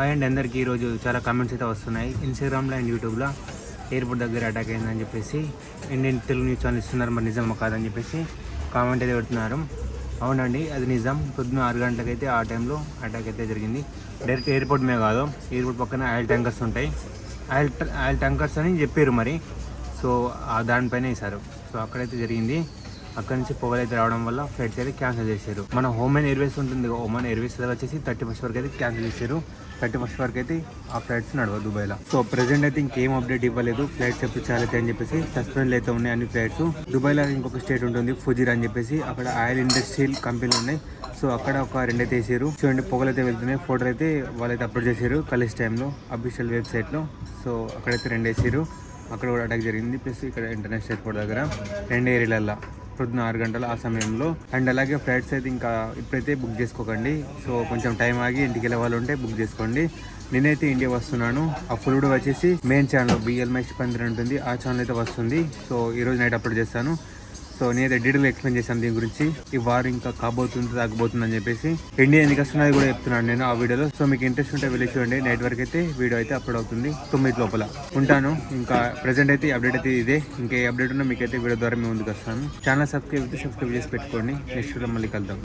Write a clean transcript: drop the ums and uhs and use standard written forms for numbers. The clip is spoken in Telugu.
హాయ్ అండి అందరికీ. ఈరోజు చాలా కామెంట్స్ అయితే వస్తున్నాయి ఇన్స్టాగ్రామ్లో అండ్ యూట్యూబ్లో. ఎయిర్పోర్ట్ దగ్గర అటాక్ అయిందని చెప్పేసి ఇండియన్ తెలుగు న్యూస్ ఛానల్ ఇస్తున్నారు, మరి నిజమా కాదని చెప్పేసి కామెంట్ అయితే పెడుతున్నారు. అవునండి, అది నిజం. పొద్దున్న 6 గంటలకైతే ఆ టైంలో అటాక్ అయితే జరిగింది. డైరెక్ట్ ఎయిర్పోర్ట్ మీద కాదు, ఎయిర్పోర్ట్ పక్కన ఆయిల్ ట్యాంకర్స్ ఉంటాయి. ఆయిల్ ట్యాంకర్స్ అని చెప్పారు మరి. సో దానిపైన వేశారు. సో అక్కడైతే జరిగింది. అక్కడ నుంచి పొగలైతే రావడం వల్ల ఫ్లైట్స్ అయితే క్యాన్సిల్ చేశారు. మన ఒమన్ ఎయిర్వేస్ ఉంటుంది, ఒమన్ ఎయిర్వేస్ వచ్చేసి 31st వరకు అయితే క్యాన్సిల్ చేశారు. 31st వరకు అయితే ఆ ఫ్లైట్స్ నడవదు దుబాయ్లో. సో ప్రెసెంట్ అయితే ఇంకేం అప్డేట్ ఇవ్వలేదు. ఫ్లైట్స్ ఎప్పుడు చాలైతే అని చెప్పేసి సస్పెండ్ అయితే ఉన్నాయి అన్ని ఫ్లైట్స్. దుబాయ్లో ఇంకొక స్టేట్ ఉంటుంది ఫుజిరా అని చెప్పేసి, అక్కడ ఆయిల్ ఇండస్ట్రియల్ కంపెనీలు ఉన్నాయి. సో అక్కడ ఒక 2 అయితే వేసారు. చూడండి పొగలు అయితే వెళ్తున్నాయి. ఫోటోలు అయితే వాళ్ళైతే అప్లోడ్ చేశారు కలేజ్ టైంలో అఫీషియల్ వెబ్సైట్లో. సో అక్కడైతే 2 వేసారు. అక్కడ కూడా అటాక్ జరిగింది. ప్లస్ ఇక్కడ ఇంటర్నేషనల్ ఎయిర్పోర్ట్ దగ్గర 2 ఏరియాలల్లో పొద్దున్న 6 గంటల ఆ సమయంలో. అండ్ అలాగే ఫ్లైట్స్ అయితే ఇంకా ఇప్పుడైతే బుక్ చేసుకోకండి. సో కొంచెం టైం ఆగి ఇంటికి వెళ్ళే వాళ్ళు ఉంటే బుక్ చేసుకోండి. నేనైతే ఇండియా వస్తున్నాను. ఆ ఫుల్ వీడియో వచ్చేసి మెయిన్ ఛానల్ బిఎల్ మహేష్ పందిరి ఉంటుంది, ఆ ఛానల్ అయితే వస్తుంది. సో ఈరోజు నైట్ అప్లోడ్ చేస్తాను. సో నేనైతే డీటెయిల్ ఎక్స్ప్లెయిన్ చేశాను దీని గురించి. ఈ వార్ ఇంకా కాబోతుంది తగ్గబోతుంది అని చెప్పేసి ఇండియా ఎందుకు వస్తున్నది కూడా చెప్తున్నాను నేను ఆ వీడియోలో. సో మీకు ఇంట్రెస్ట్ ఉంటే వెళ్ళి చూడండి. నైట్ వరకు అయితే వీడియో అయితే అప్లోడ్ అవుతుంది 9 లోపల. ఉంటాను. ఇంకా ప్రెసెంట్ అయితే అప్డేట్ అయితే ఇదే. ఇంకా ఏ అప్డేట్ ఉన్నా మీకైతే వీడియో ద్వారా మేము ముందుకు వస్తాను. ఛానల్ సబ్స్క్రైబ్ చేసి పెట్టుకోండి. నెక్స్ట్ వీడియో మళ్ళీ కలుద్దాం.